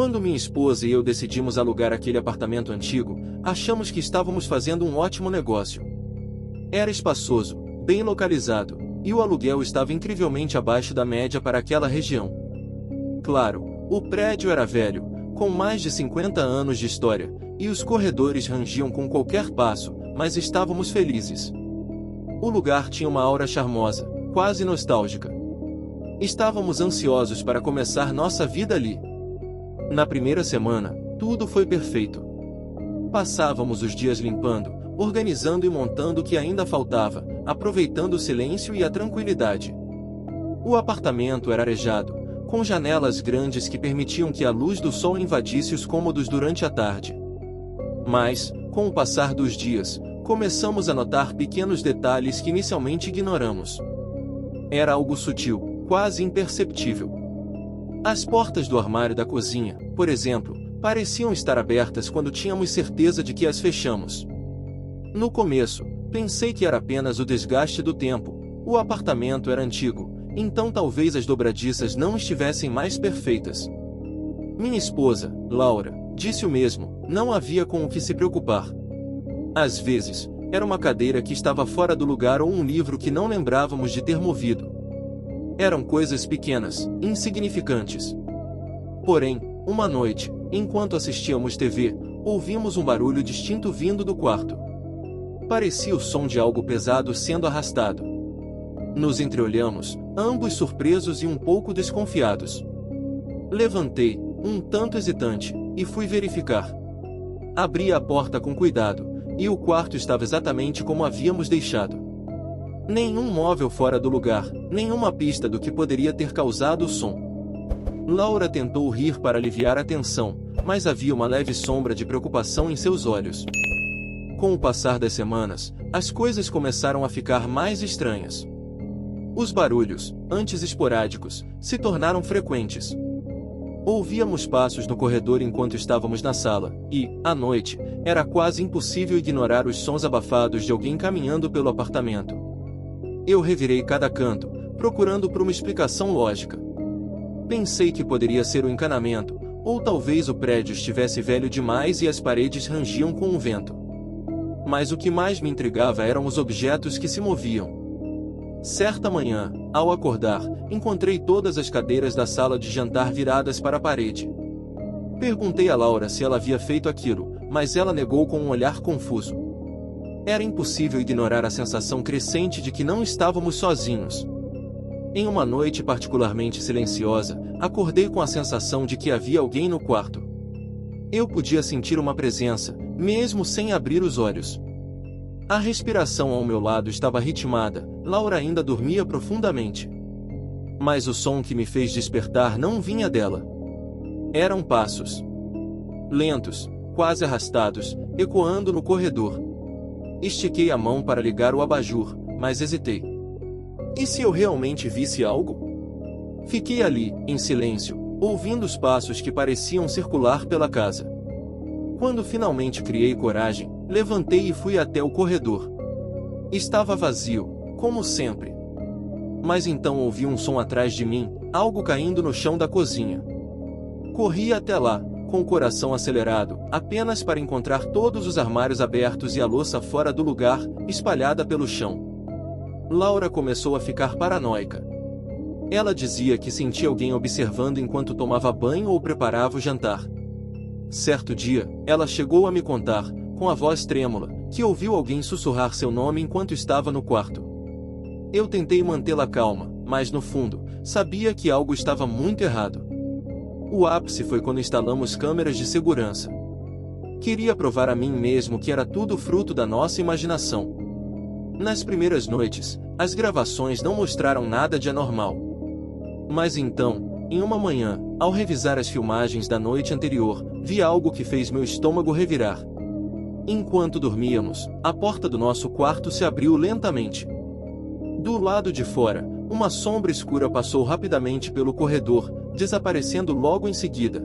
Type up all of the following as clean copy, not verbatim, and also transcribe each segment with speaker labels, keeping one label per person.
Speaker 1: Quando minha esposa e eu decidimos alugar aquele apartamento antigo, achamos que estávamos fazendo um ótimo negócio. Era espaçoso, bem localizado, e o aluguel estava incrivelmente abaixo da média para aquela região. Claro, o prédio era velho, com mais de 50 anos de história, e os corredores rangiam com qualquer passo, mas estávamos felizes. O lugar tinha uma aura charmosa, quase nostálgica. Estávamos ansiosos para começar nossa vida ali. Na primeira semana, tudo foi perfeito. Passávamos os dias limpando, organizando e montando o que ainda faltava, aproveitando o silêncio e a tranquilidade. O apartamento era arejado, com janelas grandes que permitiam que a luz do sol invadisse os cômodos durante a tarde. Mas, com o passar dos dias, começamos a notar pequenos detalhes que inicialmente ignoramos. Era algo sutil, quase imperceptível. As portas do armário da cozinha, por exemplo, pareciam estar abertas quando tínhamos certeza de que as fechamos. No começo, pensei que era apenas o desgaste do tempo. O apartamento era antigo, então talvez as dobradiças não estivessem mais perfeitas. Minha esposa, Laura, disse o mesmo, não havia com o que se preocupar. Às vezes, era uma cadeira que estava fora do lugar ou um livro que não lembrávamos de ter movido. Eram coisas pequenas, insignificantes. Porém, uma noite, enquanto assistíamos TV, ouvimos um barulho distinto vindo do quarto. Parecia o som de algo pesado sendo arrastado. Nos entreolhamos, ambos surpresos e um pouco desconfiados. Levantei, um tanto hesitante, e fui verificar. Abri a porta com cuidado, e o quarto estava exatamente como havíamos deixado. Nenhum móvel fora do lugar, nenhuma pista do que poderia ter causado o som. Laura tentou rir para aliviar a tensão, mas havia uma leve sombra de preocupação em seus olhos. Com o passar das semanas, as coisas começaram a ficar mais estranhas. Os barulhos, antes esporádicos, se tornaram frequentes. Ouvíamos passos no corredor enquanto estávamos na sala, e, à noite, era quase impossível ignorar os sons abafados de alguém caminhando pelo apartamento. Eu revirei cada canto, procurando por uma explicação lógica. Pensei que poderia ser o encanamento, ou talvez o prédio estivesse velho demais e as paredes rangiam com o vento. Mas o que mais me intrigava eram os objetos que se moviam. Certa manhã, ao acordar, encontrei todas as cadeiras da sala de jantar viradas para a parede. Perguntei a Laura se ela havia feito aquilo, mas ela negou com um olhar confuso. Era impossível ignorar a sensação crescente de que não estávamos sozinhos. Em uma noite particularmente silenciosa, acordei com a sensação de que havia alguém no quarto. Eu podia sentir uma presença, mesmo sem abrir os olhos. A respiração ao meu lado estava ritmada, Laura ainda dormia profundamente. Mas o som que me fez despertar não vinha dela. Eram passos. Lentos, quase arrastados, ecoando no corredor. Estiquei a mão para ligar o abajur, mas hesitei. E se eu realmente visse algo? Fiquei ali, em silêncio, ouvindo os passos que pareciam circular pela casa. Quando finalmente criei coragem, levantei e fui até o corredor. Estava vazio, como sempre. Mas então ouvi um som atrás de mim, algo caindo no chão da cozinha. Corri até lá, com o coração acelerado, apenas para encontrar todos os armários abertos e a louça fora do lugar, espalhada pelo chão. Laura começou a ficar paranoica. Ela dizia que sentia alguém observando enquanto tomava banho ou preparava o jantar. Certo dia, ela chegou a me contar, com a voz trêmula, que ouviu alguém sussurrar seu nome enquanto estava no quarto. Eu tentei mantê-la calma, mas no fundo, sabia que algo estava muito errado. O ápice foi quando instalamos câmeras de segurança. Queria provar a mim mesmo que era tudo fruto da nossa imaginação. Nas primeiras noites, as gravações não mostraram nada de anormal. Mas então, em uma manhã, ao revisar as filmagens da noite anterior, vi algo que fez meu estômago revirar. Enquanto dormíamos, a porta do nosso quarto se abriu lentamente. Do lado de fora, uma sombra escura passou rapidamente pelo corredor, desaparecendo logo em seguida.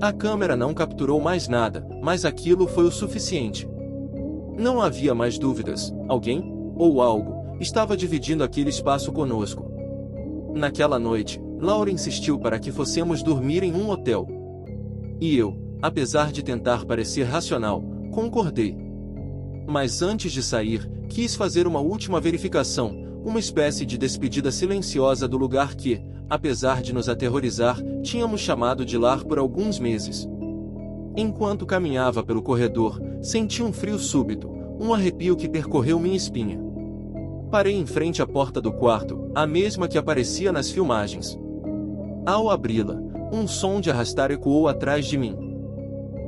Speaker 1: A câmera não capturou mais nada, mas aquilo foi o suficiente. Não havia mais dúvidas, alguém, ou algo, estava dividindo aquele espaço conosco. Naquela noite, Laura insistiu para que fossemos dormir em um hotel. E eu, apesar de tentar parecer racional, concordei. Mas antes de sair, quis fazer uma última verificação, uma espécie de despedida silenciosa do lugar que, apesar de nos aterrorizar, tínhamos chamado de lar por alguns meses. Enquanto caminhava pelo corredor, senti um frio súbito, um arrepio que percorreu minha espinha. Parei em frente à porta do quarto, a mesma que aparecia nas filmagens. Ao abri-la, um som de arrastar ecoou atrás de mim.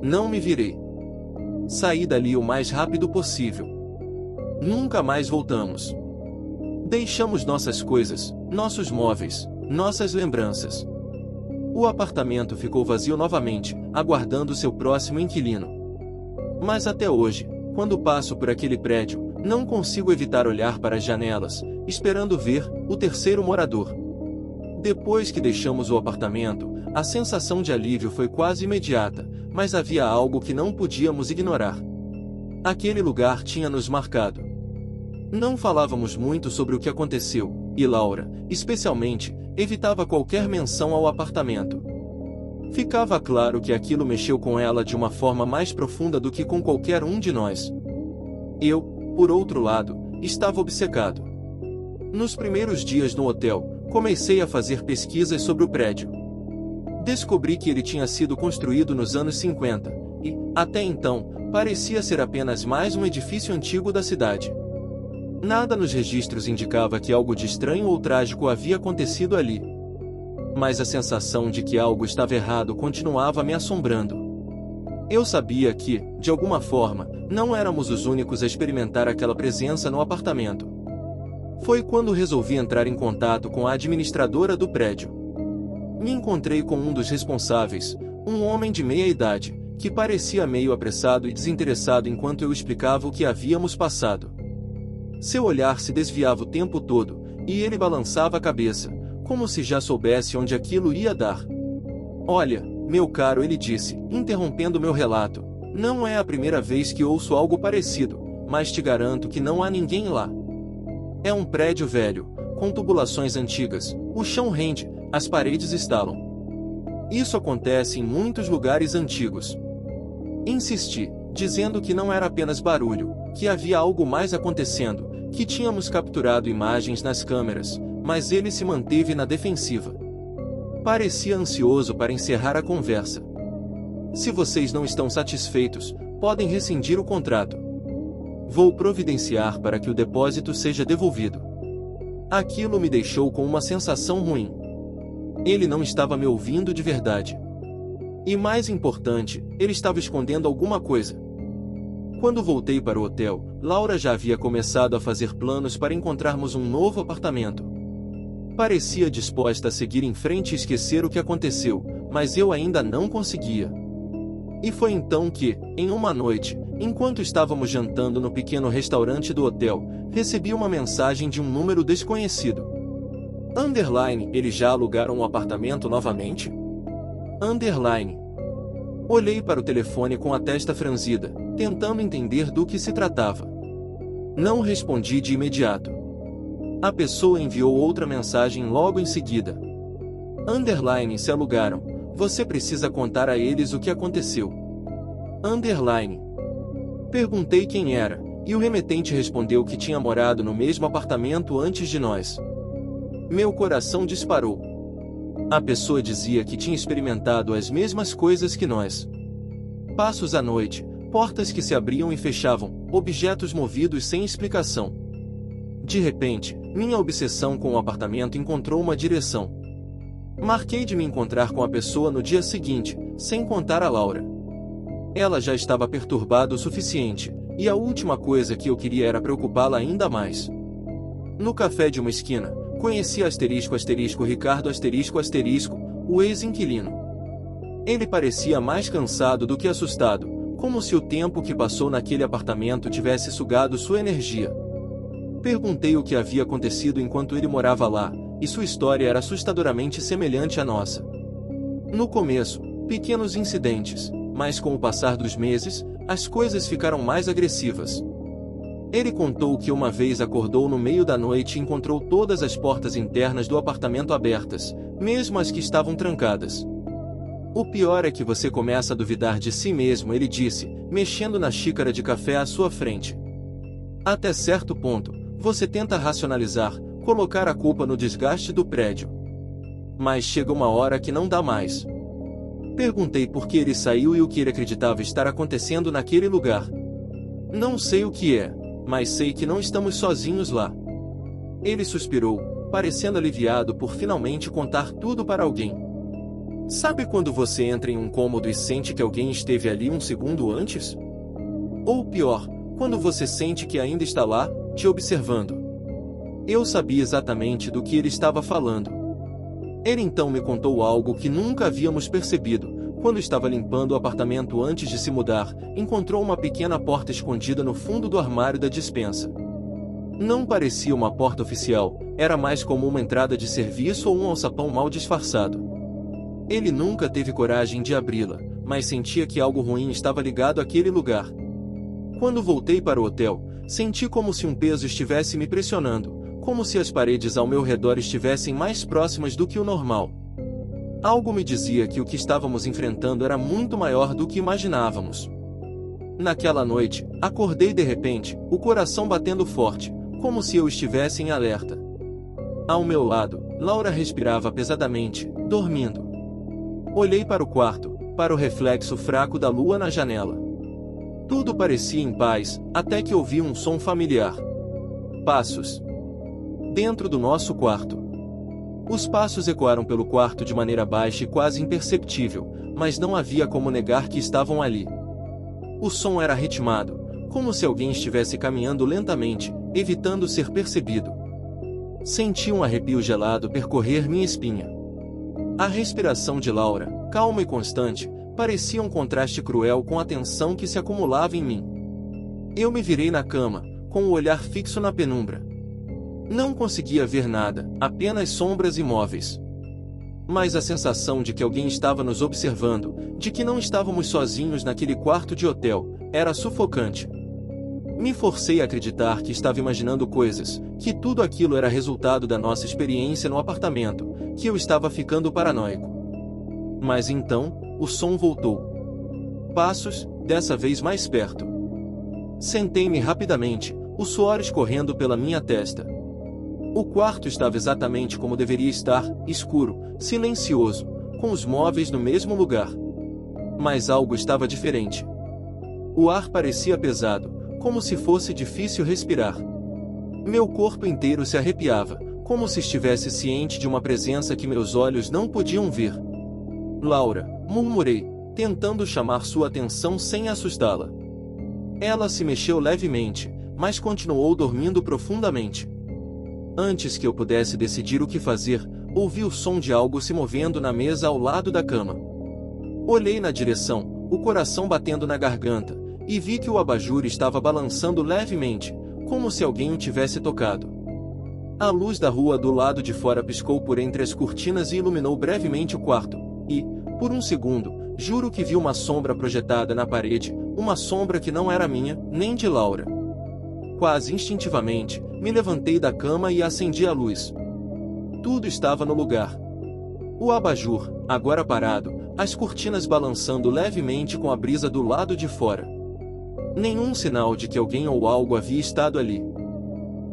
Speaker 1: Não me virei. Saí dali o mais rápido possível. Nunca mais voltamos. Deixamos nossas coisas, nossos móveis, nossas lembranças. O apartamento ficou vazio novamente, aguardando seu próximo inquilino. Mas até hoje, quando passo por aquele prédio, não consigo evitar olhar para as janelas, esperando ver o terceiro morador. Depois que deixamos o apartamento, a sensação de alívio foi quase imediata, mas havia algo que não podíamos ignorar. Aquele lugar tinha nos marcado. Não falávamos muito sobre o que aconteceu, e Laura, especialmente, evitava qualquer menção ao apartamento. Ficava claro que aquilo mexeu com ela de uma forma mais profunda do que com qualquer um de nós. Eu, por outro lado, estava obcecado. Nos primeiros dias no hotel, comecei a fazer pesquisas sobre o prédio. Descobri que ele tinha sido construído nos anos 50, e, até então, parecia ser apenas mais um edifício antigo da cidade. Nada nos registros indicava que algo de estranho ou trágico havia acontecido ali. Mas a sensação de que algo estava errado continuava me assombrando. Eu sabia que, de alguma forma, não éramos os únicos a experimentar aquela presença no apartamento. Foi quando resolvi entrar em contato com a administradora do prédio. Me encontrei com um dos responsáveis, um homem de meia idade, que parecia meio apressado e desinteressado enquanto eu explicava o que havíamos passado. Seu olhar se desviava o tempo todo, e ele balançava a cabeça, como se já soubesse onde aquilo ia dar. Olha, meu caro, ele disse, interrompendo meu relato, não é a primeira vez que ouço algo parecido, mas te garanto que não há ninguém lá. É um prédio velho, com tubulações antigas, o chão rende, as paredes estalam. Isso acontece em muitos lugares antigos. Insisti, dizendo que não era apenas barulho, que havia algo mais acontecendo, que tínhamos capturado imagens nas câmeras, mas ele se manteve na defensiva. Parecia ansioso para encerrar a conversa. Se vocês não estão satisfeitos, podem rescindir o contrato. Vou providenciar para que o depósito seja devolvido. Aquilo me deixou com uma sensação ruim. Ele não estava me ouvindo de verdade. E mais importante, ele estava escondendo alguma coisa. Quando voltei para o hotel, Laura já havia começado a fazer planos para encontrarmos um novo apartamento. Parecia disposta a seguir em frente e esquecer o que aconteceu, mas eu ainda não conseguia. E foi então que, em uma noite, enquanto estávamos jantando no pequeno restaurante do hotel, recebi uma mensagem de um número desconhecido. Eles já alugaram um apartamento novamente? Olhei para o telefone com a testa franzida, tentando entender do que se tratava. Não respondi de imediato. A pessoa enviou outra mensagem logo em seguida. Se alugaram. Você precisa contar a eles o que aconteceu. Perguntei quem era, e o remetente respondeu que tinha morado no mesmo apartamento antes de nós. Meu coração disparou. A pessoa dizia que tinha experimentado as mesmas coisas que nós. Passos à noite, portas que se abriam e fechavam, objetos movidos sem explicação. De repente, minha obsessão com o apartamento encontrou uma direção. Marquei de me encontrar com a pessoa no dia seguinte, sem contar a Laura. Ela já estava perturbada o suficiente, e a última coisa que eu queria era preocupá-la ainda mais. No café de uma esquina, conheci Ricardo o ex-inquilino. Ele parecia mais cansado do que assustado, como se o tempo que passou naquele apartamento tivesse sugado sua energia. Perguntei o que havia acontecido enquanto ele morava lá, e sua história era assustadoramente semelhante à nossa. No começo, pequenos incidentes, mas com o passar dos meses, as coisas ficaram mais agressivas. Ele contou que uma vez acordou no meio da noite e encontrou todas as portas internas do apartamento abertas, mesmo as que estavam trancadas. O pior é que você começa a duvidar de si mesmo, ele disse, mexendo na xícara de café à sua frente. Até certo ponto, você tenta racionalizar, colocar a culpa no desgaste do prédio. Mas chega uma hora que não dá mais. Perguntei por que ele saiu e o que ele acreditava estar acontecendo naquele lugar. Não sei o que é, mas sei que não estamos sozinhos lá. Ele suspirou, parecendo aliviado por finalmente contar tudo para alguém. Sabe quando você entra em um cômodo e sente que alguém esteve ali um segundo antes? Ou pior, quando você sente que ainda está lá, te observando. Eu sabia exatamente do que ele estava falando. Ele então me contou algo que nunca havíamos percebido. Quando estava limpando o apartamento antes de se mudar, encontrou uma pequena porta escondida no fundo do armário da despensa. Não parecia uma porta oficial, era mais como uma entrada de serviço ou um alçapão mal disfarçado. Ele nunca teve coragem de abri-la, mas sentia que algo ruim estava ligado àquele lugar. Quando voltei para o hotel, senti como se um peso estivesse me pressionando, como se as paredes ao meu redor estivessem mais próximas do que o normal. Algo me dizia que o que estávamos enfrentando era muito maior do que imaginávamos. Naquela noite, acordei de repente, o coração batendo forte, como se eu estivesse em alerta. Ao meu lado, Laura respirava pesadamente, dormindo. Olhei para o quarto, para o reflexo fraco da lua na janela. Tudo parecia em paz, até que ouvi um som familiar. Passos. Dentro do nosso quarto. Os passos ecoaram pelo quarto de maneira baixa e quase imperceptível, mas não havia como negar que estavam ali. O som era ritmado, como se alguém estivesse caminhando lentamente, evitando ser percebido. Senti um arrepio gelado percorrer minha espinha. A respiração de Laura, calma e constante, parecia um contraste cruel com a tensão que se acumulava em mim. Eu me virei na cama, com o olhar fixo na penumbra. Não conseguia ver nada, apenas sombras imóveis. Mas a sensação de que alguém estava nos observando, de que não estávamos sozinhos naquele quarto de hotel, era sufocante. Me forcei a acreditar que estava imaginando coisas, que tudo aquilo era resultado da nossa experiência no apartamento, que eu estava ficando paranoico. Mas então, o som voltou. Passos, dessa vez mais perto. Sentei-me rapidamente, o suor escorrendo pela minha testa. O quarto estava exatamente como deveria estar, escuro, silencioso, com os móveis no mesmo lugar. Mas algo estava diferente. O ar parecia pesado, como se fosse difícil respirar. Meu corpo inteiro se arrepiava, como se estivesse ciente de uma presença que meus olhos não podiam ver. Laura, murmurei, tentando chamar sua atenção sem assustá-la. Ela se mexeu levemente, mas continuou dormindo profundamente. Antes que eu pudesse decidir o que fazer, ouvi o som de algo se movendo na mesa ao lado da cama. Olhei na direção, o coração batendo na garganta, e vi que o abajur estava balançando levemente, como se alguém o tivesse tocado. A luz da rua do lado de fora piscou por entre as cortinas e iluminou brevemente o quarto, e, por um segundo, juro que vi uma sombra projetada na parede, uma sombra que não era minha, nem de Laura. Quase instintivamente, me levantei da cama e acendi a luz. Tudo estava no lugar. O abajur, agora parado, as cortinas balançando levemente com a brisa do lado de fora. Nenhum sinal de que alguém ou algo havia estado ali.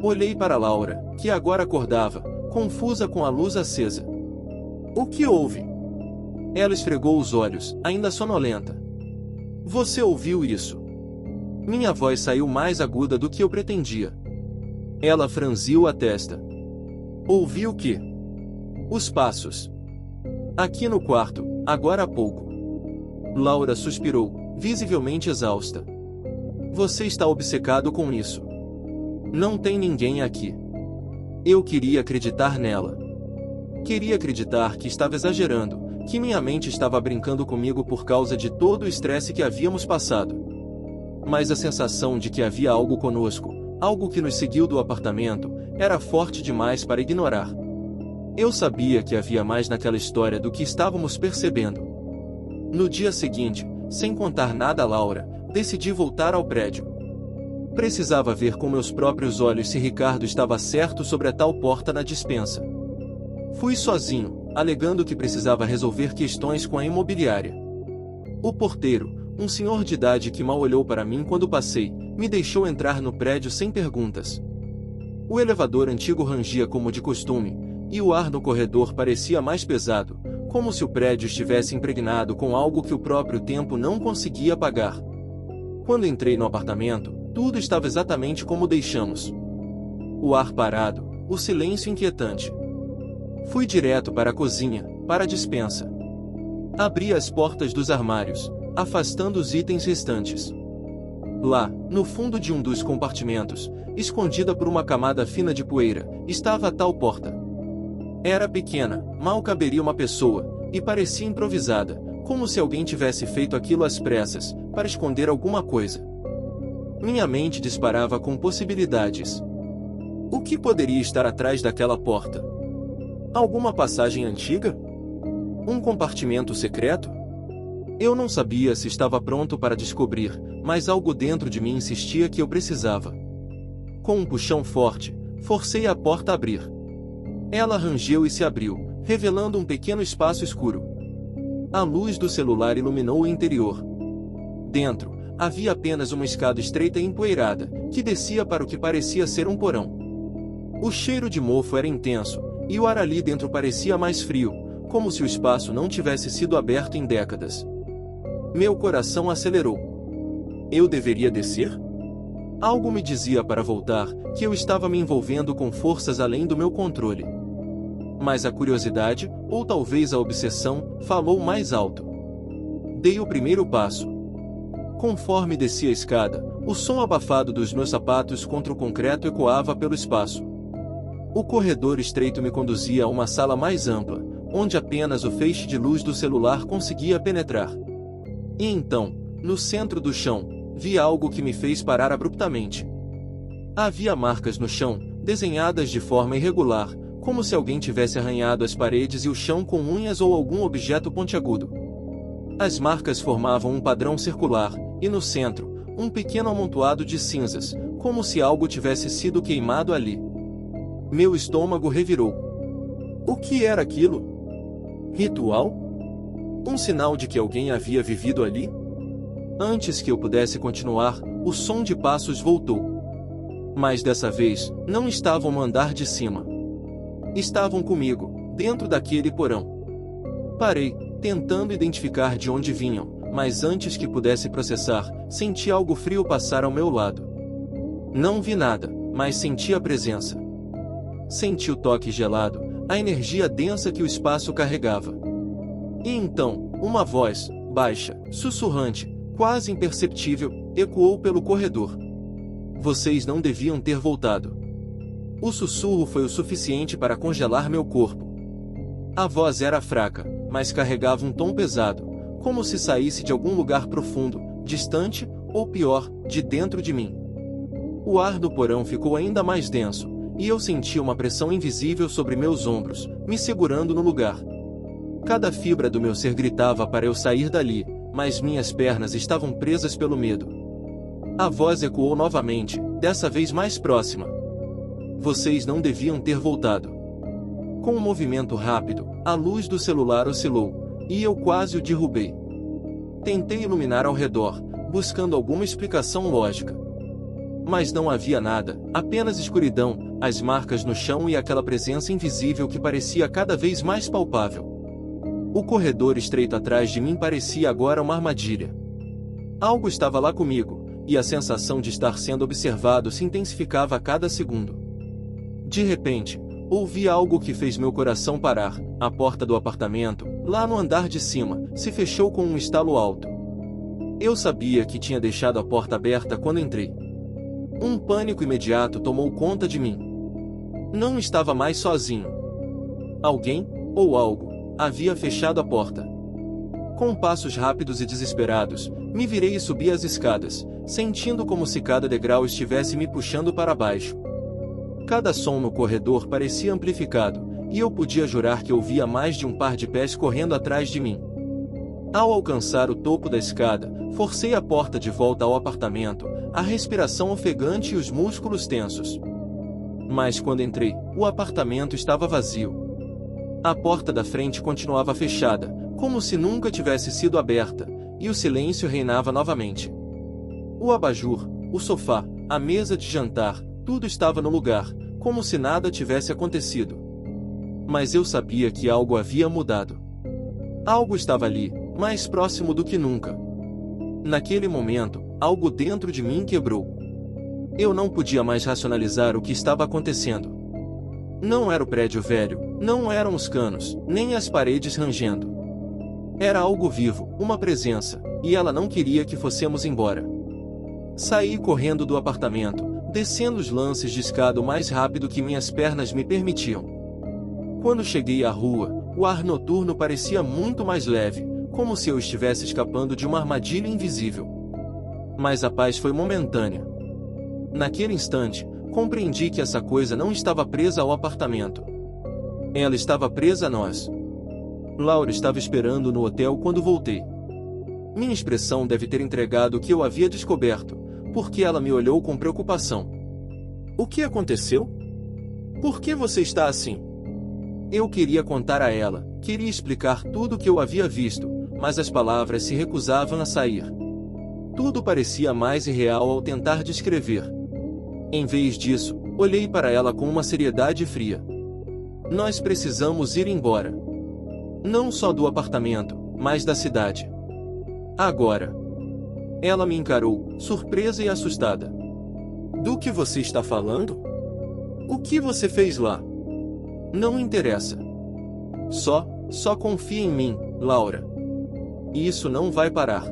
Speaker 1: Olhei para Laura, que agora acordava, confusa com a luz acesa. O que houve? Ela esfregou os olhos, ainda sonolenta. Você ouviu isso? Minha voz saiu mais aguda do que eu pretendia. Ela franziu a testa. Ouvi o quê? Os passos. Aqui no quarto, agora há pouco. Laura suspirou, visivelmente exausta. Você está obcecado com isso. Não tem ninguém aqui. Eu queria acreditar nela. Queria acreditar que estava exagerando, que minha mente estava brincando comigo por causa de todo o estresse que havíamos passado. Mas a sensação de que havia algo conosco, algo que nos seguiu do apartamento, era forte demais para ignorar. Eu sabia que havia mais naquela história do que estávamos percebendo. No dia seguinte, sem contar nada a Laura, decidi voltar ao prédio. Precisava ver com meus próprios olhos se Ricardo estava certo sobre a tal porta na despensa. Fui sozinho, alegando que precisava resolver questões com a imobiliária. O porteiro, um senhor de idade que mal olhou para mim quando passei, me deixou entrar no prédio sem perguntas. O elevador antigo rangia como de costume, e o ar no corredor parecia mais pesado, como se o prédio estivesse impregnado com algo que o próprio tempo não conseguia apagar. Quando entrei no apartamento, tudo estava exatamente como deixamos. O ar parado, o silêncio inquietante. Fui direto para a cozinha, para a despensa. Abri as portas dos armários, afastando os itens restantes. Lá, no fundo de um dos compartimentos, escondida por uma camada fina de poeira, estava a tal porta. Era pequena, mal caberia uma pessoa, e parecia improvisada, como se alguém tivesse feito aquilo às pressas, para esconder alguma coisa. Minha mente disparava com possibilidades. O que poderia estar atrás daquela porta? Alguma passagem antiga? Um compartimento secreto? Eu não sabia se estava pronto para descobrir, mas algo dentro de mim insistia que eu precisava. Com um puxão forte, forcei a porta a abrir. Ela rangeu e se abriu, revelando um pequeno espaço escuro. A luz do celular iluminou o interior. Dentro, havia apenas uma escada estreita e empoeirada, que descia para o que parecia ser um porão. O cheiro de mofo era intenso, e o ar ali dentro parecia mais frio, como se o espaço não tivesse sido aberto em décadas. Meu coração acelerou. Eu deveria descer? Algo me dizia para voltar, que eu estava me envolvendo com forças além do meu controle. Mas a curiosidade, ou talvez a obsessão, falou mais alto. Dei o primeiro passo. Conforme descia a escada, o som abafado dos meus sapatos contra o concreto ecoava pelo espaço. O corredor estreito me conduzia a uma sala mais ampla, onde apenas o feixe de luz do celular conseguia penetrar. E então, no centro do chão, vi algo que me fez parar abruptamente. Havia marcas no chão, desenhadas de forma irregular, como se alguém tivesse arranhado as paredes e o chão com unhas ou algum objeto pontiagudo. As marcas formavam um padrão circular, e no centro, um pequeno amontoado de cinzas, como se algo tivesse sido queimado ali. Meu estômago revirou. O que era aquilo? Ritual? Um sinal de que alguém havia vivido ali? Antes que eu pudesse continuar, o som de passos voltou. Mas dessa vez, não estavam no andar de cima. Estavam comigo, dentro daquele porão. Parei, tentando identificar de onde vinham, mas antes que pudesse processar, senti algo frio passar ao meu lado. Não vi nada, mas senti a presença. Senti o toque gelado, a energia densa que o espaço carregava. E então, uma voz, baixa, sussurrante, quase imperceptível, ecoou pelo corredor. Vocês não deviam ter voltado. O sussurro foi o suficiente para congelar meu corpo. A voz era fraca, mas carregava um tom pesado, como se saísse de algum lugar profundo, distante, ou pior, de dentro de mim. O ar do porão ficou ainda mais denso, e eu senti uma pressão invisível sobre meus ombros, me segurando no lugar. Cada fibra do meu ser gritava para eu sair dali, mas minhas pernas estavam presas pelo medo. A voz ecoou novamente, dessa vez mais próxima. Vocês não deviam ter voltado. Com um movimento rápido, a luz do celular oscilou, e eu quase o derrubei. Tentei iluminar ao redor, buscando alguma explicação lógica. Mas não havia nada, apenas escuridão, as marcas no chão e aquela presença invisível que parecia cada vez mais palpável. O corredor estreito atrás de mim parecia agora uma armadilha. Algo estava lá comigo, e a sensação de estar sendo observado se intensificava a cada segundo. De repente, ouvi algo que fez meu coração parar. A porta do apartamento, lá no andar de cima, se fechou com um estalo alto. Eu sabia que tinha deixado a porta aberta quando entrei. Um pânico imediato tomou conta de mim. Não estava mais sozinho. Alguém, ou algo, havia fechado a porta. Com passos rápidos e desesperados, me virei e subi as escadas, sentindo como se cada degrau estivesse me puxando para baixo. Cada som no corredor parecia amplificado, e eu podia jurar que ouvia mais de um par de pés correndo atrás de mim. Ao alcançar o topo da escada, forcei a porta de volta ao apartamento, a respiração ofegante e os músculos tensos. Mas quando entrei, o apartamento estava vazio. A porta da frente continuava fechada, como se nunca tivesse sido aberta, e o silêncio reinava novamente. O abajur, o sofá, a mesa de jantar, tudo estava no lugar, como se nada tivesse acontecido. Mas eu sabia que algo havia mudado. Algo estava ali, mais próximo do que nunca. Naquele momento, algo dentro de mim quebrou. Eu não podia mais racionalizar o que estava acontecendo. Não era o prédio velho, não eram os canos, nem as paredes rangendo. Era algo vivo, uma presença, e ela não queria que fossemos embora. Saí correndo do apartamento, descendo os lances de escada o mais rápido que minhas pernas me permitiam. Quando cheguei à rua, o ar noturno parecia muito mais leve, como se eu estivesse escapando de uma armadilha invisível. Mas a paz foi momentânea. Naquele instante, compreendi que essa coisa não estava presa ao apartamento. Ela estava presa a nós. Laura estava esperando no hotel quando voltei. Minha expressão deve ter entregado o que eu havia descoberto, porque ela me olhou com preocupação. O que aconteceu? Por que você está assim? Eu queria contar a ela, queria explicar tudo o que eu havia visto, mas as palavras se recusavam a sair. Tudo parecia mais irreal ao tentar descrever. Em vez disso, olhei para ela com uma seriedade fria. Nós precisamos ir embora. Não só do apartamento, mas da cidade. Agora. Ela me encarou, surpresa e assustada. Do que você está falando? O que você fez lá? Não interessa. Só confia em mim, Laura. Isso não vai parar.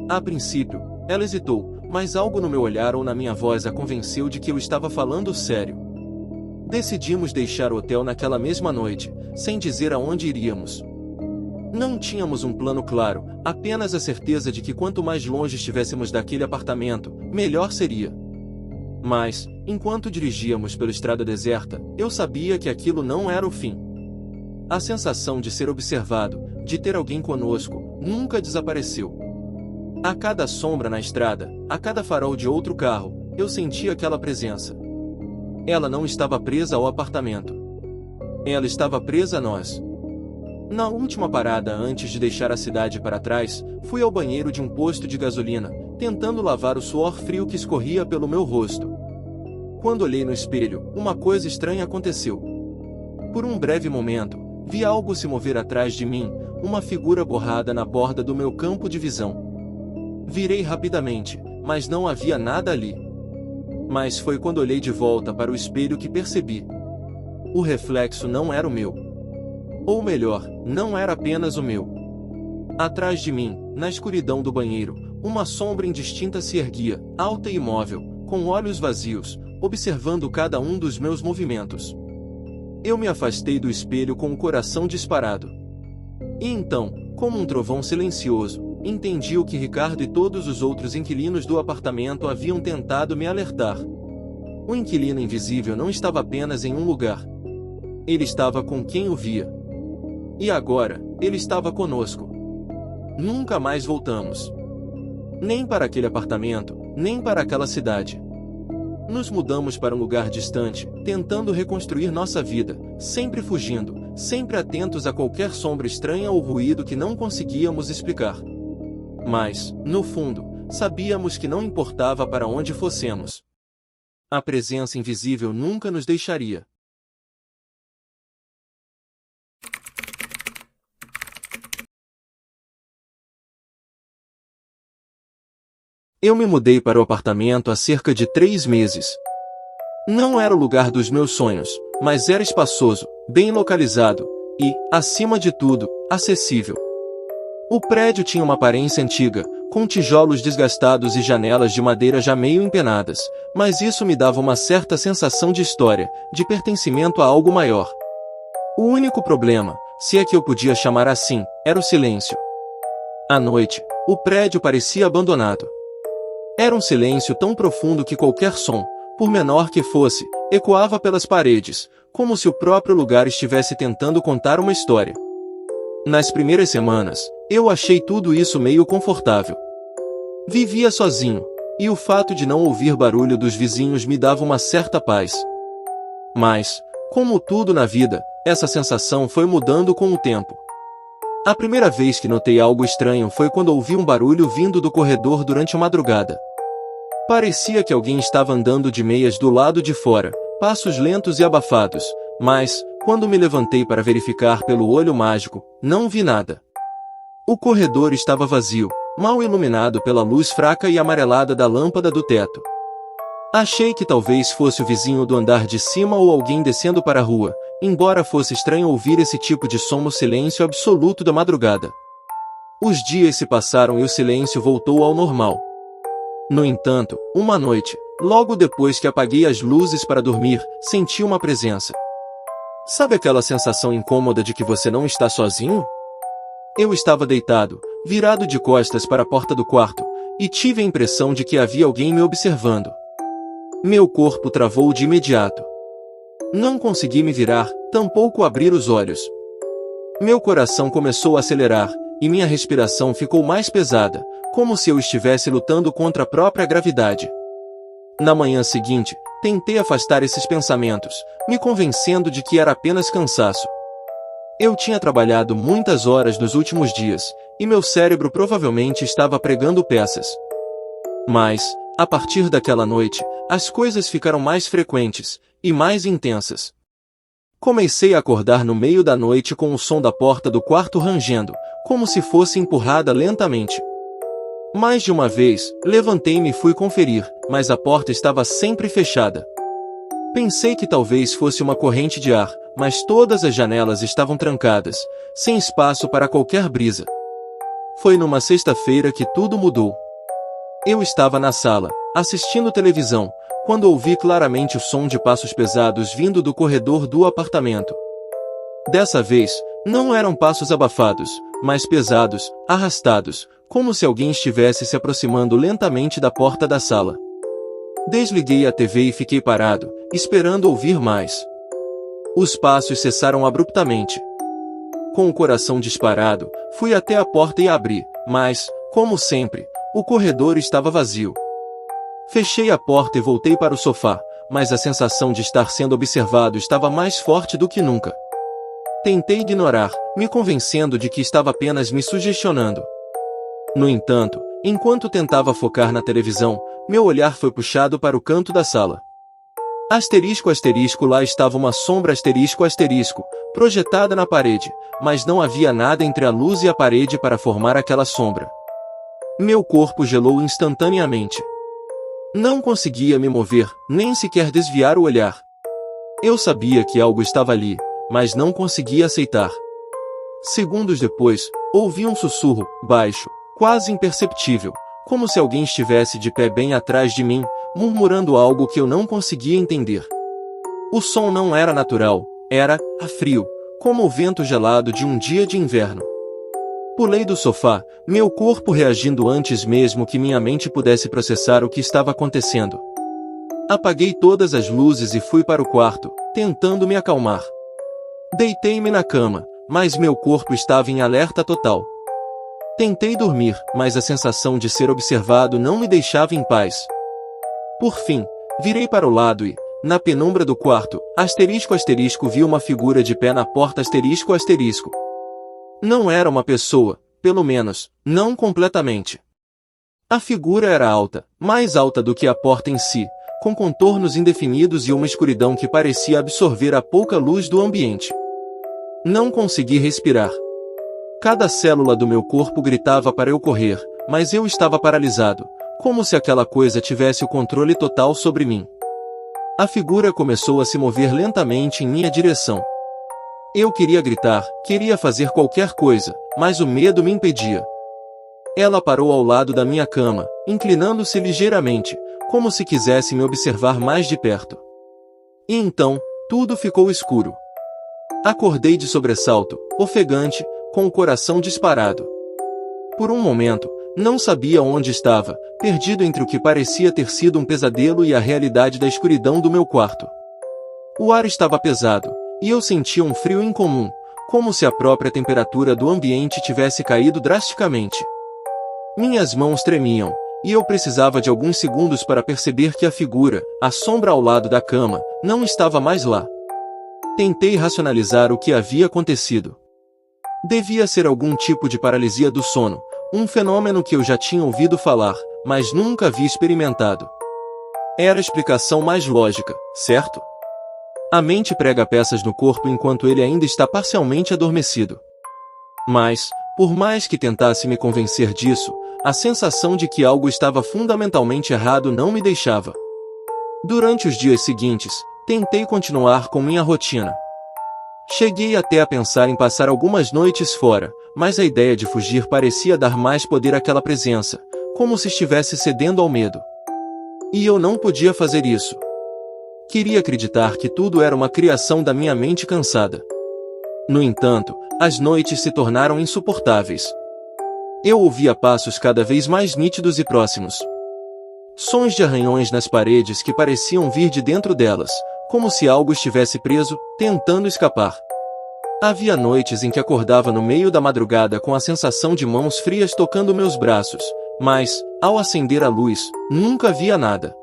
Speaker 1: A princípio, ela hesitou, mas algo no meu olhar ou na minha voz a convenceu de que eu estava falando sério. Decidimos deixar o hotel naquela mesma noite, sem dizer aonde iríamos. Não tínhamos um plano claro, apenas a certeza de que quanto mais longe estivéssemos daquele apartamento, melhor seria. Mas, enquanto dirigíamos pela estrada deserta, eu sabia que aquilo não era o fim. A sensação de ser observado, de ter alguém conosco, nunca desapareceu. A cada sombra na estrada, a cada farol de outro carro, eu sentia aquela presença. Ela não estava presa ao apartamento. Ela estava presa a nós. Na última parada antes de deixar a cidade para trás, fui ao banheiro de um posto de gasolina, tentando lavar o suor frio que escorria pelo meu rosto. Quando olhei no espelho, uma coisa estranha aconteceu. Por um breve momento, vi algo se mover atrás de mim, uma figura borrada na borda do meu campo de visão. Virei rapidamente, mas não havia nada ali. Mas foi quando olhei de volta para o espelho que percebi. O reflexo não era o meu. Ou melhor, não era apenas o meu. Atrás de mim, na escuridão do banheiro, uma sombra indistinta se erguia, alta e imóvel, com olhos vazios, observando cada um dos meus movimentos. Eu me afastei do espelho com o coração disparado. E então, como um trovão silencioso, entendi o que Ricardo e todos os outros inquilinos do apartamento haviam tentado me alertar. O inquilino invisível não estava apenas em um lugar. Ele estava com quem o via. E agora, ele estava conosco. Nunca mais voltamos. Nem para aquele apartamento, nem para aquela cidade. Nos mudamos para um lugar distante, tentando reconstruir nossa vida, sempre fugindo, sempre atentos a qualquer sombra estranha ou ruído que não conseguíamos explicar. Mas, no fundo, sabíamos que não importava para onde fossemos. A presença invisível nunca nos deixaria. Eu me mudei para o apartamento há cerca de 3 meses. Não era o lugar dos meus sonhos, mas era espaçoso, bem localizado e, acima de tudo, acessível. O prédio tinha uma aparência antiga, com tijolos desgastados e janelas de madeira já meio empenadas, mas isso me dava uma certa sensação de história, de pertencimento a algo maior. O único problema, se é que eu podia chamar assim, era o silêncio. À noite, o prédio parecia abandonado. Era um silêncio tão profundo que qualquer som, por menor que fosse, ecoava pelas paredes, como se o próprio lugar estivesse tentando contar uma história. Nas primeiras semanas, eu achei tudo isso meio confortável. Vivia sozinho, e o fato de não ouvir barulho dos vizinhos me dava uma certa paz. Mas, como tudo na vida, essa sensação foi mudando com o tempo. A primeira vez que notei algo estranho foi quando ouvi um barulho vindo do corredor durante a madrugada. Parecia que alguém estava andando de meias do lado de fora, passos lentos e abafados, mas, quando me levantei para verificar pelo olho mágico, não vi nada. O corredor estava vazio, mal iluminado pela luz fraca e amarelada da lâmpada do teto. Achei que talvez fosse o vizinho do andar de cima ou alguém descendo para a rua, embora fosse estranho ouvir esse tipo de som no silêncio absoluto da madrugada. Os dias se passaram e o silêncio voltou ao normal. No entanto, uma noite, logo depois que apaguei as luzes para dormir, senti uma presença. Sabe aquela sensação incômoda de que você não está sozinho? Eu estava deitado, virado de costas para a porta do quarto, e tive a impressão de que havia alguém me observando. Meu corpo travou de imediato. Não consegui me virar, tampouco abrir os olhos. Meu coração começou a acelerar, e minha respiração ficou mais pesada, como se eu estivesse lutando contra a própria gravidade. Na manhã seguinte, tentei afastar esses pensamentos, me convencendo de que era apenas cansaço. Eu tinha trabalhado muitas horas nos últimos dias, e meu cérebro provavelmente estava pregando peças. Mas, a partir daquela noite, as coisas ficaram mais frequentes e mais intensas. Comecei a acordar no meio da noite com o som da porta do quarto rangendo, como se fosse empurrada lentamente. Mais de uma vez, levantei-me e fui conferir, mas a porta estava sempre fechada. Pensei que talvez fosse uma corrente de ar, mas todas as janelas estavam trancadas, sem espaço para qualquer brisa. Foi numa sexta-feira que tudo mudou. Eu estava na sala, assistindo televisão, quando ouvi claramente o som de passos pesados vindo do corredor do apartamento. Dessa vez, não eram passos abafados, mas pesados, arrastados, como se alguém estivesse se aproximando lentamente da porta da sala. Desliguei a TV e fiquei parado, esperando ouvir mais. Os passos cessaram abruptamente. Com o coração disparado, fui até a porta e abri, mas, como sempre, o corredor estava vazio. Fechei a porta e voltei para o sofá, mas a sensação de estar sendo observado estava mais forte do que nunca. Tentei ignorar, me convencendo de que estava apenas me sugestionando. No entanto, enquanto tentava focar na televisão, meu olhar foi puxado para o canto da sala. Asterisco asterisco, lá estava uma sombra asterisco asterisco, projetada na parede, mas não havia nada entre a luz e a parede para formar aquela sombra. Meu corpo gelou instantaneamente. Não conseguia me mover, nem sequer desviar o olhar. Eu sabia que algo estava ali, mas não conseguia aceitar. Segundos depois, ouvi um sussurro, baixo, quase imperceptível, como se alguém estivesse de pé bem atrás de mim, murmurando algo que eu não conseguia entender. O som não era natural, era frio, como o vento gelado de um dia de inverno. Pulei do sofá, meu corpo reagindo antes mesmo que minha mente pudesse processar o que estava acontecendo. Apaguei todas as luzes e fui para o quarto, tentando me acalmar. Deitei-me na cama, mas meu corpo estava em alerta total. Tentei dormir, mas a sensação de ser observado não me deixava em paz. Por fim, virei para o lado e, na penumbra do quarto, asterisco asterisco, vi uma figura de pé na porta asterisco asterisco. Não era uma pessoa, pelo menos, não completamente. A figura era alta, mais alta do que a porta em si, com contornos indefinidos e uma escuridão que parecia absorver a pouca luz do ambiente. Não consegui respirar. Cada célula do meu corpo gritava para eu correr, mas eu estava paralisado, como se aquela coisa tivesse o controle total sobre mim. A figura começou a se mover lentamente em minha direção. Eu queria gritar, queria fazer qualquer coisa, mas o medo me impedia. Ela parou ao lado da minha cama, inclinando-se ligeiramente, como se quisesse me observar mais de perto. E então, tudo ficou escuro. Acordei de sobressalto, ofegante, com o coração disparado. Por um momento, não sabia onde estava, perdido entre o que parecia ter sido um pesadelo e a realidade da escuridão do meu quarto. O ar estava pesado, e eu sentia um frio incomum, como se a própria temperatura do ambiente tivesse caído drasticamente. Minhas mãos tremiam, e eu precisava de alguns segundos para perceber que a figura, a sombra ao lado da cama, não estava mais lá. Tentei racionalizar o que havia acontecido. Devia ser algum tipo de paralisia do sono, um fenômeno que eu já tinha ouvido falar, mas nunca havia experimentado. Era a explicação mais lógica, certo? A mente prega peças no corpo enquanto ele ainda está parcialmente adormecido. Mas, por mais que tentasse me convencer disso, a sensação de que algo estava fundamentalmente errado não me deixava. Durante os dias seguintes, tentei continuar com minha rotina. Cheguei até a pensar em passar algumas noites fora, mas a ideia de fugir parecia dar mais poder àquela presença, como se estivesse cedendo ao medo. E eu não podia fazer isso. Queria acreditar que tudo era uma criação da minha mente cansada. No entanto, as noites se tornaram insuportáveis. Eu ouvia passos cada vez mais nítidos e próximos. Sons de arranhões nas paredes que pareciam vir de dentro delas, como se algo estivesse preso, tentando escapar. Havia noites em que acordava no meio da madrugada com a sensação de mãos frias tocando meus braços, mas, ao acender a luz, nunca via nada.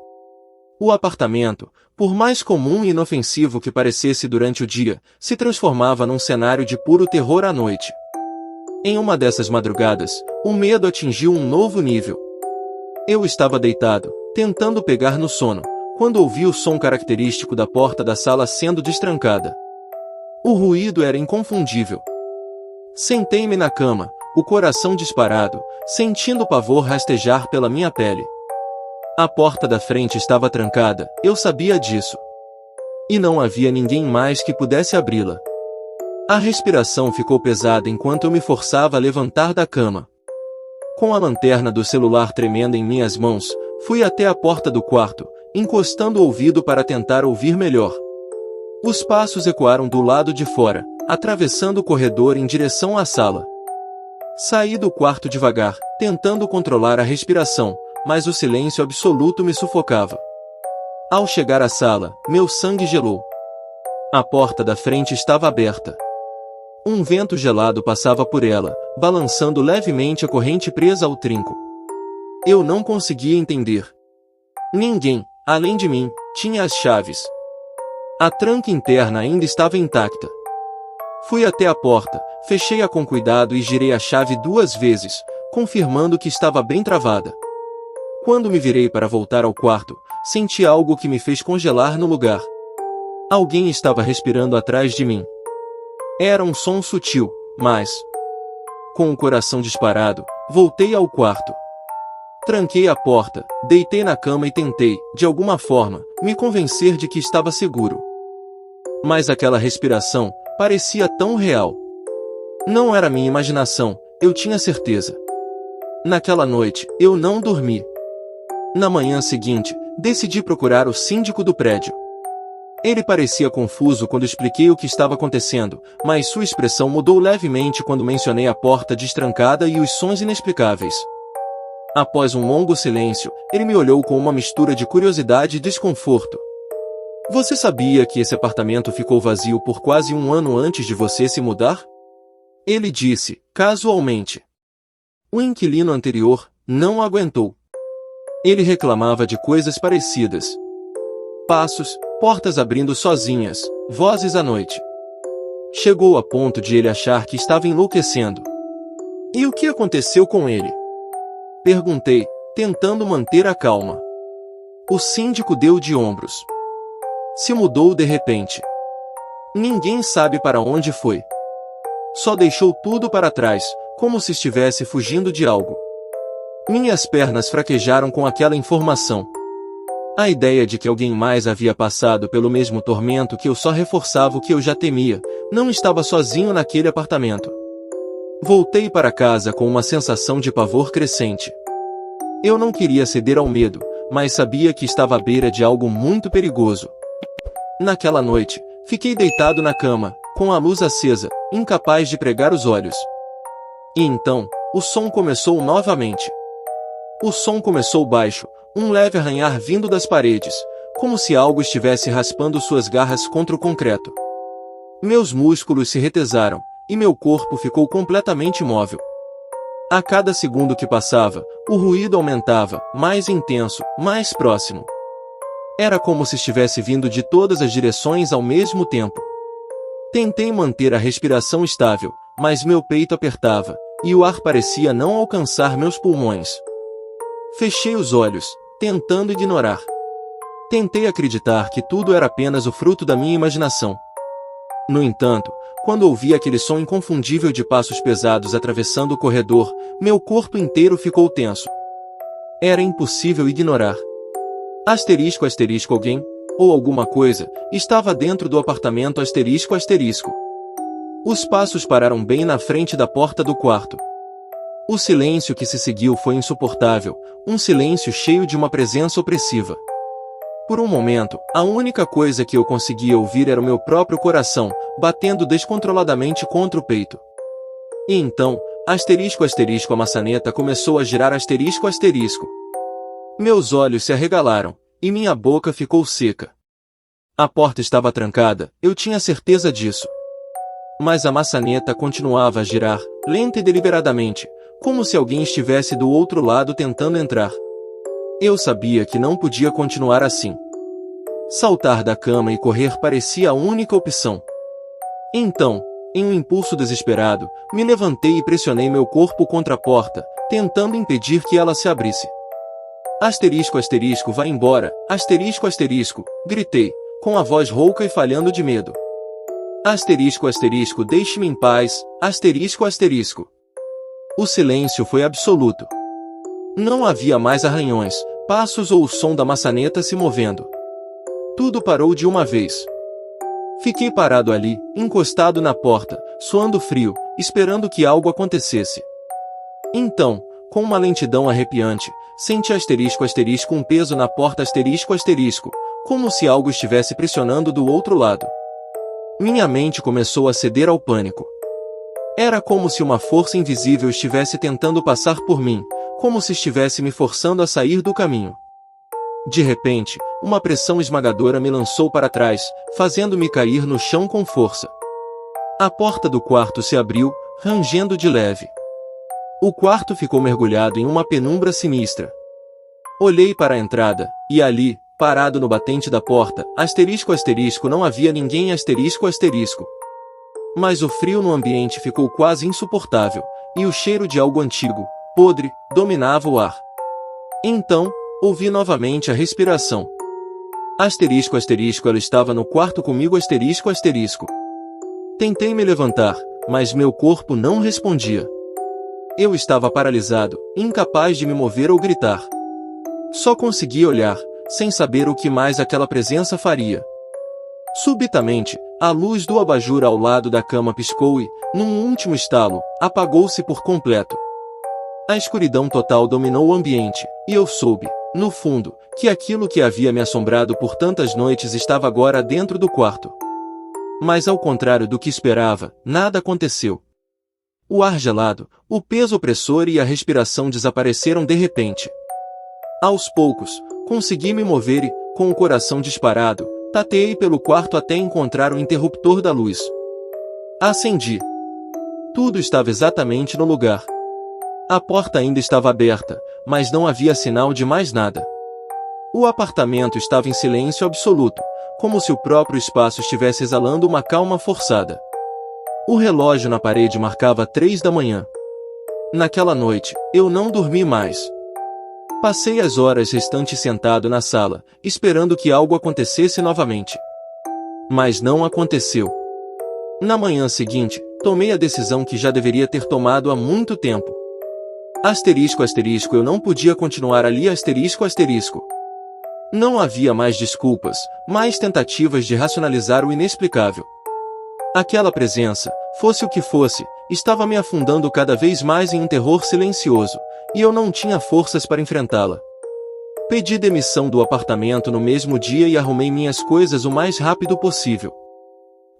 Speaker 1: O apartamento, por mais comum e inofensivo que parecesse durante o dia, se transformava num cenário de puro terror à noite. Em uma dessas madrugadas, o medo atingiu um novo nível. Eu estava deitado, tentando pegar no sono, quando ouvi o som característico da porta da sala sendo destrancada. O ruído era inconfundível. Sentei-me na cama, o coração disparado, sentindo o pavor rastejar pela minha pele. A porta da frente estava trancada, eu sabia disso. E não havia ninguém mais que pudesse abri-la. A respiração ficou pesada enquanto eu me forçava a levantar da cama. Com a lanterna do celular tremendo em minhas mãos, fui até a porta do quarto, encostando o ouvido para tentar ouvir melhor. Os passos ecoaram do lado de fora, atravessando o corredor em direção à sala. Saí do quarto devagar, tentando controlar a respiração, mas o silêncio absoluto me sufocava. Ao chegar à sala, meu sangue gelou. A porta da frente estava aberta. Um vento gelado passava por ela, balançando levemente a corrente presa ao trinco. Eu não conseguia entender. Ninguém, além de mim, tinha as chaves. A tranca interna ainda estava intacta. Fui até a porta, fechei-a com cuidado e girei a chave 2 vezes, confirmando que estava bem travada. Quando me virei para voltar ao quarto, senti algo que me fez congelar no lugar. Alguém estava respirando atrás de mim. Era um som sutil, mas... Com o coração disparado, voltei ao quarto. Tranquei a porta, deitei na cama e tentei, de alguma forma, me convencer de que estava seguro. Mas aquela respiração parecia tão real. Não era minha imaginação, eu tinha certeza. Naquela noite, eu não dormi. Na manhã seguinte, decidi procurar o síndico do prédio. Ele parecia confuso quando expliquei o que estava acontecendo, mas sua expressão mudou levemente quando mencionei a porta destrancada e os sons inexplicáveis. Após um longo silêncio, ele me olhou com uma mistura de curiosidade e desconforto. Você sabia que esse apartamento ficou vazio por quase 1 ano antes de você se mudar? Ele disse, casualmente. O inquilino anterior não aguentou. Ele reclamava de coisas parecidas. Passos, portas abrindo sozinhas, vozes à noite. Chegou a ponto de ele achar que estava enlouquecendo. E o que aconteceu com ele? Perguntei, tentando manter a calma. O síndico deu de ombros. Se mudou de repente. Ninguém sabe para onde foi. Só deixou tudo para trás, como se estivesse fugindo de algo. Minhas pernas fraquejaram com aquela informação. A ideia de que alguém mais havia passado pelo mesmo tormento que eu só reforçava o que eu já temia, não estava sozinho naquele apartamento. Voltei para casa com uma sensação de pavor crescente. Eu não queria ceder ao medo, mas sabia que estava à beira de algo muito perigoso. Naquela noite, fiquei deitado na cama, com a luz acesa, incapaz de pregar os olhos. E então, o som começou novamente. O som começou baixo, um leve arranhar vindo das paredes, como se algo estivesse raspando suas garras contra o concreto. Meus músculos se retesaram, e meu corpo ficou completamente imóvel. A cada segundo que passava, o ruído aumentava, mais intenso, mais próximo. Era como se estivesse vindo de todas as direções ao mesmo tempo. Tentei manter a respiração estável, mas meu peito apertava, e o ar parecia não alcançar meus pulmões. Fechei os olhos, tentando ignorar. Tentei acreditar que tudo era apenas o fruto da minha imaginação. No entanto, quando ouvi aquele som inconfundível de passos pesados atravessando o corredor, meu corpo inteiro ficou tenso. Era impossível ignorar. Asterisco asterisco alguém, ou alguma coisa, estava dentro do apartamento asterisco asterisco. Os passos pararam bem na frente da porta do quarto. O silêncio que se seguiu foi insuportável, um silêncio cheio de uma presença opressiva. Por um momento, a única coisa que eu conseguia ouvir era o meu próprio coração, batendo descontroladamente contra o peito. E então, asterisco asterisco a maçaneta começou a girar asterisco asterisco. Meus olhos se arregalaram, e minha boca ficou seca. A porta estava trancada, eu tinha certeza disso. Mas a maçaneta continuava a girar, lenta e deliberadamente, como se alguém estivesse do outro lado tentando entrar. Eu sabia que não podia continuar assim. Saltar da cama e correr parecia a única opção. Então, em um impulso desesperado, me levantei e pressionei meu corpo contra a porta, tentando impedir que ela se abrisse. Asterisco asterisco vai embora, asterisco asterisco, gritei, com a voz rouca e falhando de medo. Asterisco asterisco deixe-me em paz, asterisco asterisco. O silêncio foi absoluto. Não havia mais arranhões, passos ou o som da maçaneta se movendo. Tudo parou de uma vez. Fiquei parado ali, encostado na porta, suando frio, esperando que algo acontecesse. Então, com uma lentidão arrepiante, senti asterisco asterisco um peso na porta asterisco asterisco, como se algo estivesse pressionando do outro lado. Minha mente começou a ceder ao pânico. Era como se uma força invisível estivesse tentando passar por mim, como se estivesse me forçando a sair do caminho. De repente, uma pressão esmagadora me lançou para trás, fazendo-me cair no chão com força. A porta do quarto se abriu, rangendo de leve. O quarto ficou mergulhado em uma penumbra sinistra. Olhei para a entrada, e ali, parado no batente da porta, asterisco asterisco não havia ninguém asterisco asterisco. Mas o frio no ambiente ficou quase insuportável, e o cheiro de algo antigo, podre, dominava o ar. Então, ouvi novamente a respiração. Asterisco asterisco ela estava no quarto comigo asterisco asterisco. Tentei me levantar, mas meu corpo não respondia. Eu estava paralisado, incapaz de me mover ou gritar. Só conseguia olhar, sem saber o que mais aquela presença faria. Subitamente, a luz do abajur ao lado da cama piscou e, num último estalo, apagou-se por completo. A escuridão total dominou o ambiente, e eu soube, no fundo, que aquilo que havia me assombrado por tantas noites estava agora dentro do quarto. Mas ao contrário do que esperava, nada aconteceu. O ar gelado, o peso opressor e a respiração desapareceram de repente. Aos poucos, consegui me mover e, com o coração disparado, tateei pelo quarto até encontrar o interruptor da luz. Acendi. Tudo estava exatamente no lugar. A porta ainda estava aberta, mas não havia sinal de mais nada. O apartamento estava em silêncio absoluto, como se o próprio espaço estivesse exalando uma calma forçada. O relógio na parede marcava 3 da manhã. Naquela noite, eu não dormi mais. Passei as horas restantes sentado na sala, esperando que algo acontecesse novamente. Mas não aconteceu. Na manhã seguinte, tomei a decisão que já deveria ter tomado há muito tempo. Asterisco asterisco eu não podia continuar ali asterisco asterisco. Não havia mais desculpas, mais tentativas de racionalizar o inexplicável. Aquela presença, fosse o que fosse, estava me afundando cada vez mais em um terror silencioso, e eu não tinha forças para enfrentá-la. Pedi demissão do apartamento no mesmo dia e arrumei minhas coisas o mais rápido possível.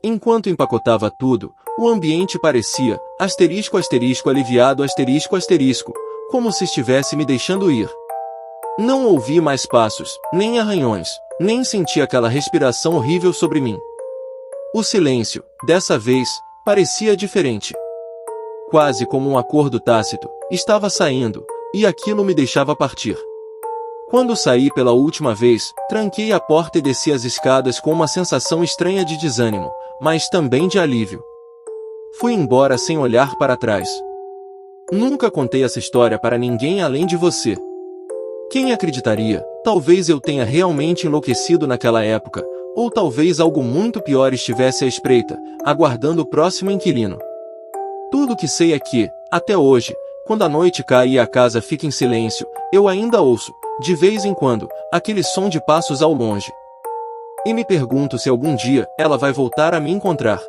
Speaker 1: Enquanto empacotava tudo, o ambiente parecia, asterisco asterisco aliviado asterisco asterisco, como se estivesse me deixando ir. Não ouvi mais passos, nem arranhões, nem senti aquela respiração horrível sobre mim. O silêncio, dessa vez, parecia diferente. Quase como um acordo tácito, estava saindo, e aquilo me deixava partir. Quando saí pela última vez, tranquei a porta e desci as escadas com uma sensação estranha de desânimo, mas também de alívio. Fui embora sem olhar para trás. Nunca contei essa história para ninguém além de você. Quem acreditaria? Talvez eu tenha realmente enlouquecido naquela época, ou talvez algo muito pior estivesse à espreita, aguardando o próximo inquilino. Tudo o que sei é que, até hoje, quando a noite cai e a casa fica em silêncio, eu ainda ouço, de vez em quando, aquele som de passos ao longe. E me pergunto se algum dia ela vai voltar a me encontrar.